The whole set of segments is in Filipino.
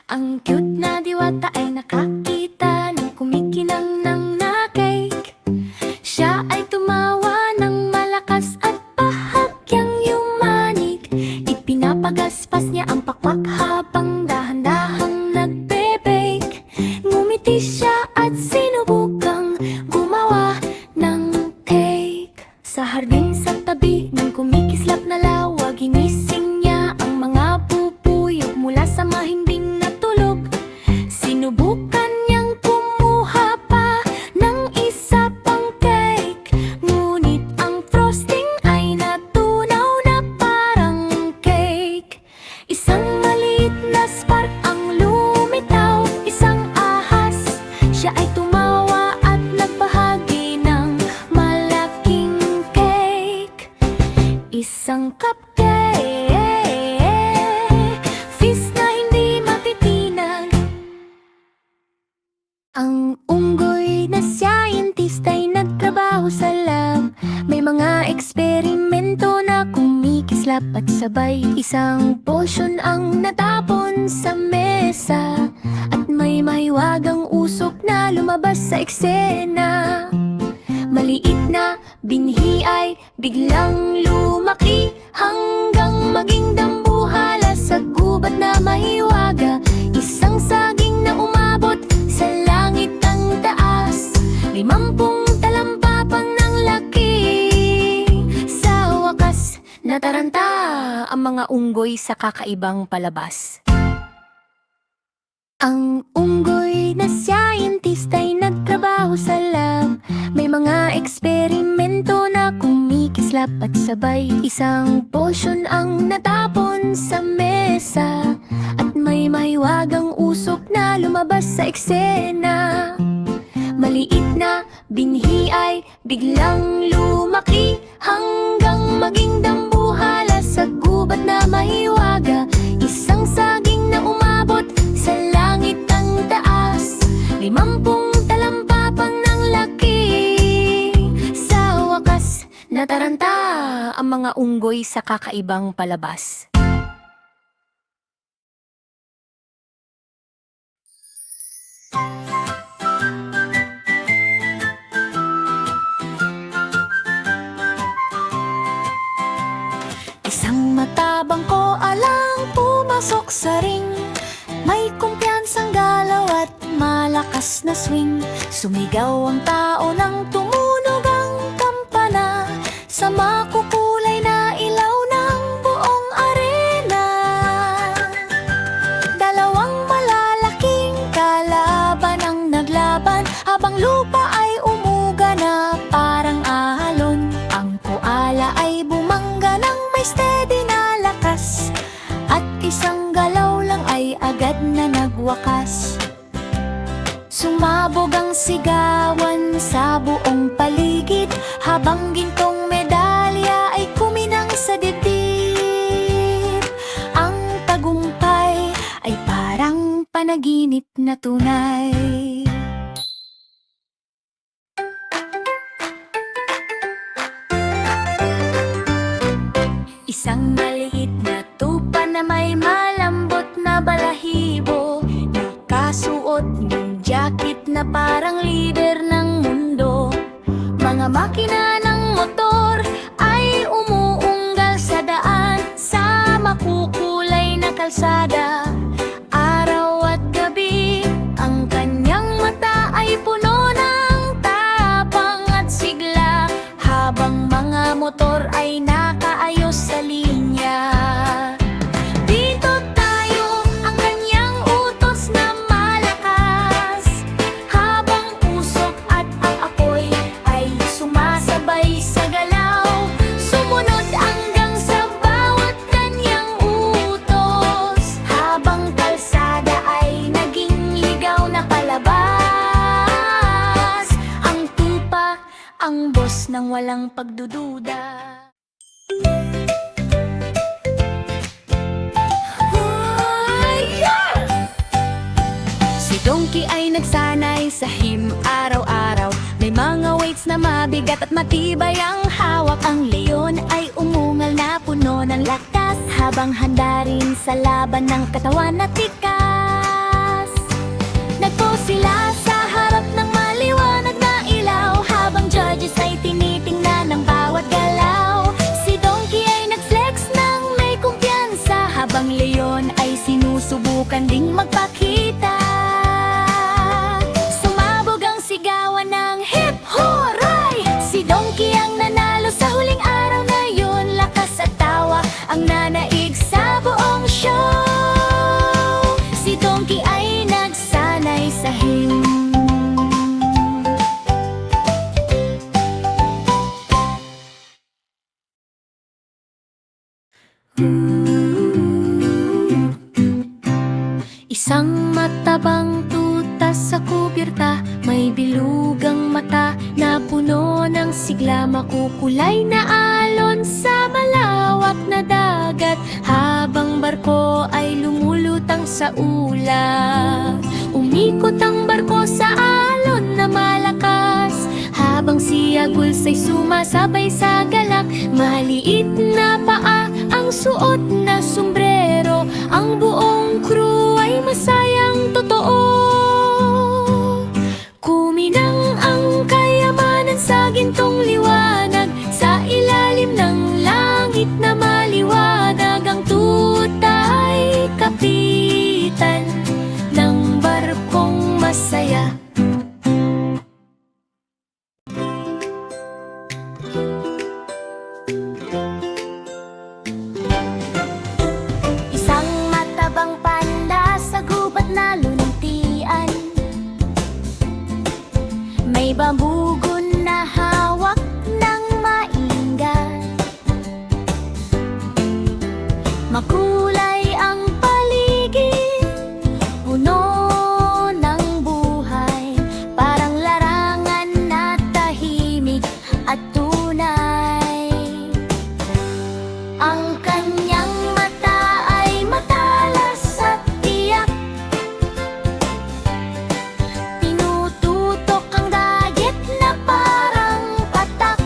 Ang cute na diwata ay nakakita ng kumikinang ng na-cake. Siya ay tumawa ng malakas at bahagyang yumanig. Ipinapagaspas niya ang pakpak habang dahan-dahang nagbe-bake. Ngumiti siya at sinubukang gumawa ng cake. Sa hardin sa tabi ng kumikislap na lawa, ginising niya ang mga bubuyog mula sa mahimbing na tulog. Sinubukan niyang kumuha pa ng isa pang cake, ngunit ang frosting ay natunaw na parang cake. Isang maliit na spark ang lumitaw, isang ahas. Siya ay tumawa at nagbahagi ng malaking cake. Isang cupcake, feast na hindi matitinag. Ang unggoy na scientist ay nagtrabaho sa lab. May mga eksperimento na kumikislap at sabay. Isang potion ang natapon sa mesa, at may mahiwagang usok na lumabas sa eksena. Maliit na binhi ay biglang lumaki hanggang maging dambuhala sa gubat na mahiwaga. Isang saging na umabot sa langit ang taas, 50 talampapang ng laki. Sa wakas, nataranta ang mga unggoy sa kakaibang palabas. Ang unggoy na scientist ay nagtrabaho sa lab. May mga eksperimento na kumikislap at sabay. Isang potion ang natapon sa mesa, at may mahiwagang usok na lumabas sa eksena. Maliit na binhi ay biglang lumaki hanggang maging dambuhala sa gubat na mahiwaga. Isang saging na umabot sa langit ang taas, 50 talampapang ng laki. Sa wakas, nataranta ang mga unggoy sa kakaibang palabas. Isang matabang koalang pumasok sa ring. May kumpiyansang galaw at malakas na swing. Sumigaw ang tao nang tumunog ang kampana, sa makukulay na ilaw ng buong arena. Dalawang malalaking kalaban ang naglaban, habang lupa ay umuga na parang alon. Ang koala ay bumangga ng may steady na lakas, at isang galaw lang ay agad na nagwakas. Sumabog ang sigawan sa buong paligid, habang gintong medalya ay kuminang sa dibdib. Ang tagumpay ay parang panaginip na tunay. Isang maliit na tupa na may malambot na balahibo, nakasuot ng jacket na parang lider ng mundo. Mga makina ng motor ay umuunggal sa daan, sa makukulay na kalsada. Araw at gabi, ang kanyang mata ay puno ng tapang at sigla, habang mga motor ay nakaayos sa linya. Dito tayo, ang kanyang utos na malakas, habang usok at ang apoy ay sumasabay sa galaw. Sumunod hanggang sa bawat kanyang utos, habang kalsada ay naging ligaw na palabas. Ang tupa, ang boss ng walang pagdududa. Si Donkey ay nagsanay sa him araw-araw. May mga weights na mabigat at matibay ang hawak. Ang leon ay umungal na puno ng lakas, habang handa rin sa laban ng katawan na tikas. sila sa harap ng maliwanag na ilaw, habang judges ay tinitingnan ng bawat galaw. Si Donkey ay nag-flex ng may kumpiyansa, habang Leon ay sinusubukan ding magpakita. Sumabog ang sigawan ng hip hooray! Si Donkey ang nanalo sa huling araw na yun. Lakas at tawa ang nanaig sa buong show. Si Donkey ay nagsanay sa him. Isang matabang tuta sa kubirta, may bilugang mata na puno ng sigla, makukulay na alon sa malawak na dagat, habang barko ay lumulutang sa ulap. Umikot ang barko sa alon na malakas, habang si Agul's ay sumasabay sa galak. Maliit na paa ang suot na sombrero, ang buong crew ay masayang totoo. Kuminang ang kayamanan sa gintong liwanag, sa ilalim ng langit na maliwanag. Ang tuta ay kapitan ng barkong masaya. Isang matabang panda sa gubat na luntian, may bambugon na hawak ng mainggan. Makulay ang paligid, puno ng buhay, parang larangan na tahimik at tunay. Ang kanyang mata ay matalas at tiyak, tinututok ang dagat na parang patak.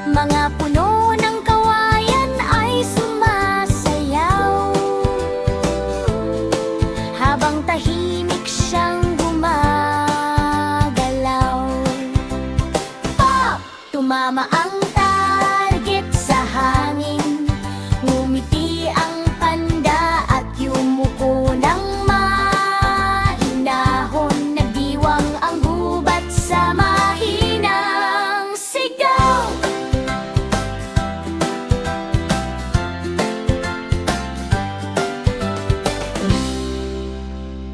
Mga puno ng kawayan ay sumasayaw, habang tahimik siyang gumagalaw. Pop! Tumama ang target sa hangin, ngumiti ang panda at yumuko ng mainahon. Nagdiwang ang gubat sa mahinang sigaw.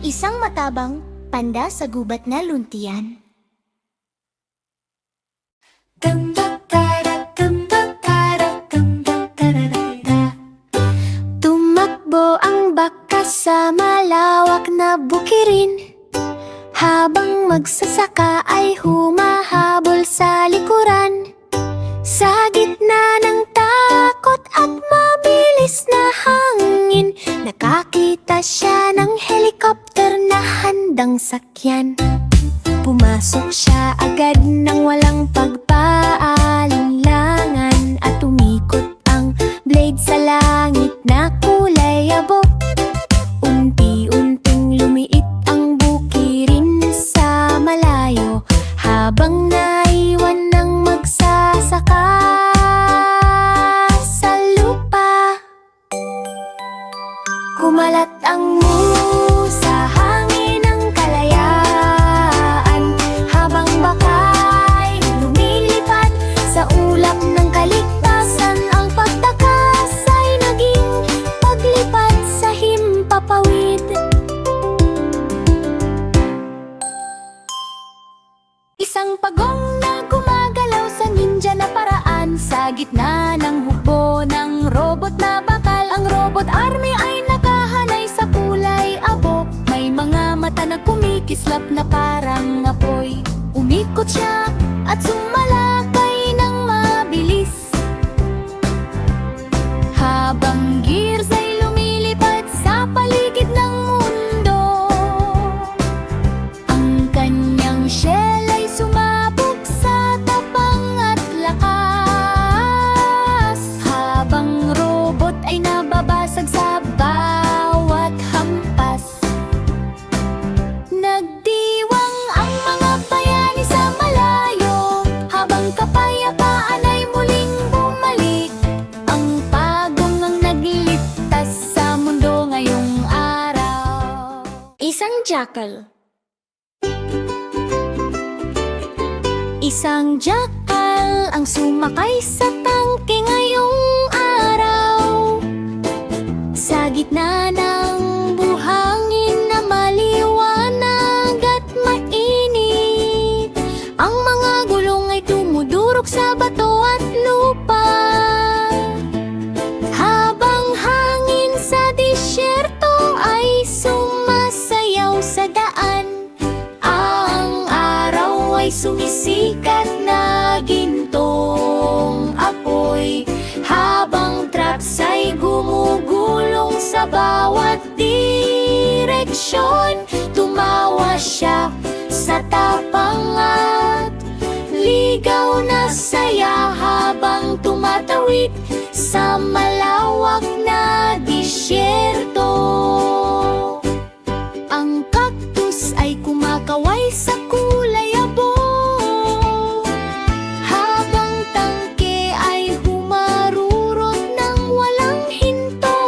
Isang matabang panda sa gubat na luntian. Tumakbo ang baka sa malawak na bukirin, habang magsasaka ay humahabol sa likuran. Sa gitna ng takot at mabilis na hangin, nakakita siya ng helicopter na handang sakyan. Pumasok siya agad nang walang pagpaalinlangan, at umikot ang blade sa langit na kulay abo. Unti-unting lumiit ang bukirin sa malayo, habang naiwan ng magsasaka sa lupa. Kumalat ang musa, hangin ng kalayaan, habang bakay lumilipad sa ulap ng kaligtasan. Ang pagtakas ay naging paglipad sa himpapawid. Isang pagong na gumagalaw sa ninja na paraan, sa gitna ng hukbo ng robot na bakal. Ang robot army ay nakahanay sa kulay abo, may mga mata na kumikislap na parang apoy. Umikot siya at sumalakay ng mabilis, habang gears ay lumilipad sa paligid ng mundo. Ang kanyang shell ay sumabog sa tapang at lakas, habang robot ay nababasag sa bawat hampas. jackal. Isang jackal ang sumakay sa tangke ngayong araw. Sa gitna ng buhangin na maliwanag at mainit, ang mga gulong ay dumudurog sa bato at lupa. Habang hangin sa disyerto ay sumasayaw sa daan, ang araw ay sumisikat na gintong apoy, habang trucks ay gumugulong sa bawat direksyon. Tumawa siya sa tapang at ligaw na saya habang tumatawid sa malawak na disyerto. Ang cactus ay kumakaway sa kulay abo, habang tangke ay humarurot ng walang hinto.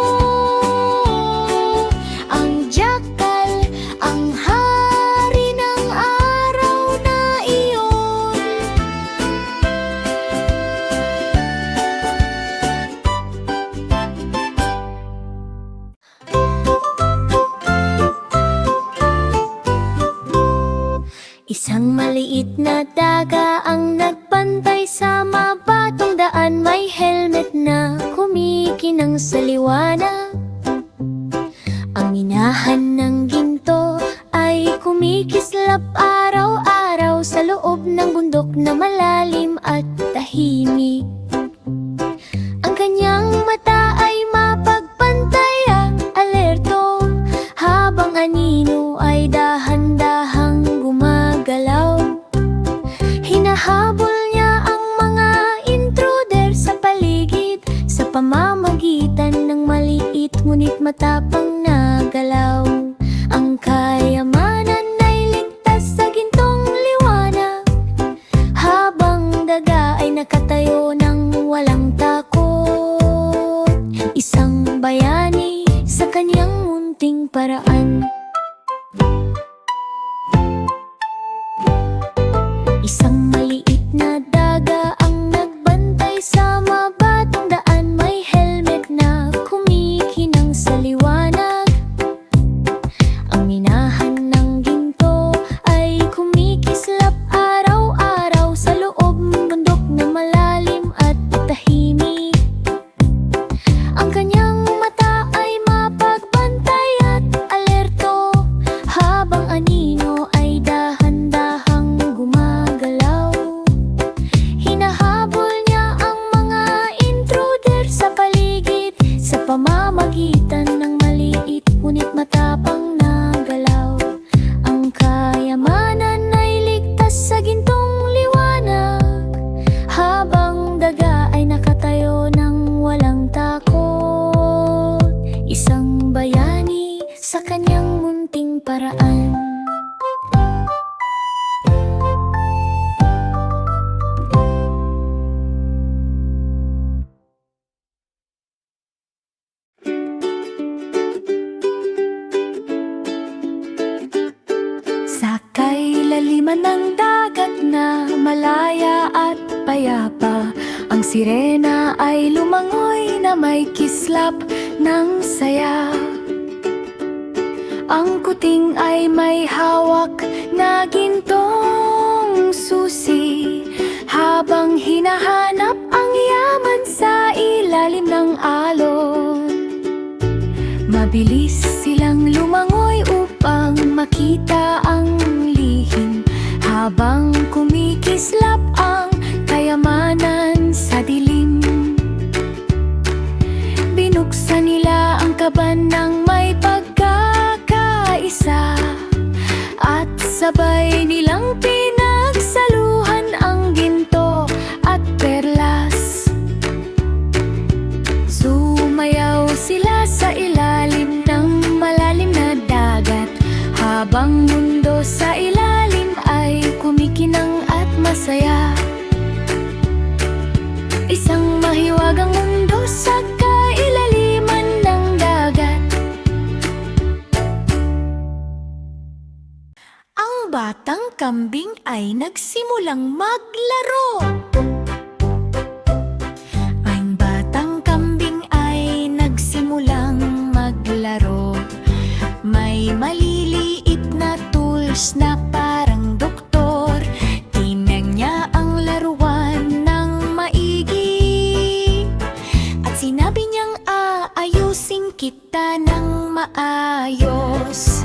Ang jackal, ang hari ng araw na iyon. Isang maliit na daga ang nagbantay sa mabatong daan. May helmet na kumikinang sa liwanag. Ang minahan ng ginto ay kumikislap araw-araw sa loob ng bundok na malalim at tahimik. Ang kanyang mata ay mapagbantay at alerto, habang anino ay dahan-dahang gumagalaw. Hinahabol niya ang mga intruder sa paligid sa pamamagitan ng maliit ngunit matapang na galaw. Ang kayamanan ay ligtas sa gintong liwanag, habang daga ay nakatayo ng walang takot. Isang bayani sa kanyang munting paraan. Isang maliit na daga ang nagbantay sa mabatong daan. May helmet na kumikinang sa liwanag. Ang minahan ng ginto ay kumikislap araw-araw sa loob ng bundok na malalim at tahimik. Ang kanyang mata ay mapagbantay at alerto, habang anino ay dahan-dahang gumagalaw. Hinahabol niya ang mga intruder sa paligid sa pamamagitan ng maliit ngunit matapang na galaw. Ang kayamanan ay ligtas sa gintong liwanag, habang daga ay nakatayo ng walang takot. Isang bayani sa kanyang munting paraan. Sa kailaliman ng dagat na malaya at payapa, ang sirena ay lumangoy na may kislap ng saya. Ang kuting ay may hawak na gintong susi, habang hinahanap ang yaman sa ilalim ng alon. Mabilis silang lumangoy upang makita ang lihim, habang kumikislap ang kayamanan sa dilim. Binuksan nila ang kaban ng may pagkakaisa, at sabay nilang pinagsaluhan ang ginto at perlas. Sumayaw sila sa ilalim ng malalim na dagat, habang mundo sa ilalim ay kumikinang at masaya. Isang mahiwagang mundo sa kailaliman ng dagat. batang kambing ay nagsimulang maglaro. Ang batang kambing ay nagsimulang maglaro. May maliliit na tools na parang doktor. Tinang niya ang laruan ng maigi. At sinabi niyang aayusin kita ng maayos.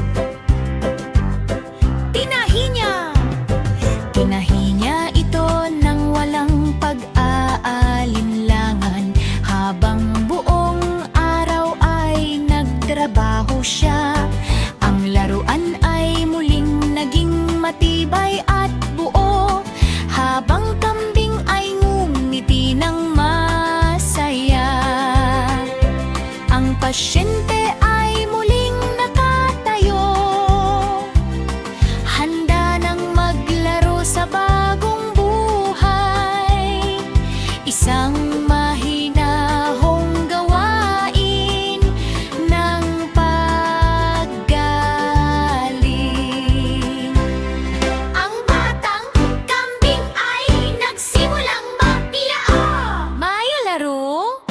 Tinahi niya ito ng walang pag-aalinlangan. Habang buong araw ay nagtrabaho siya, ang laruan ay muling naging matibay at buo. Habang kambing ay ngumiti ng masaya, ang pasyente ay muling nakatayo, handa nang maglaro sa bagong buhay. Isang mahinahong gawain ng paggaling. Ang batang kambing ay nagsimulang maglaro. May laro?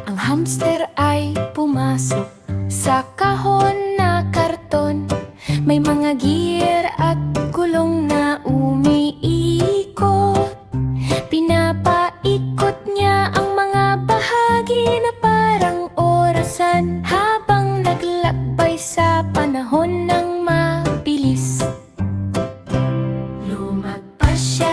Ang hamster ay pumasok sa kahon na karton. May mga gear at gulong na umiikot. Pinapaikot niya ang mga bahagi na parang orasan, habang naglakbay sa panahon ng mabilis. Lumagpas siya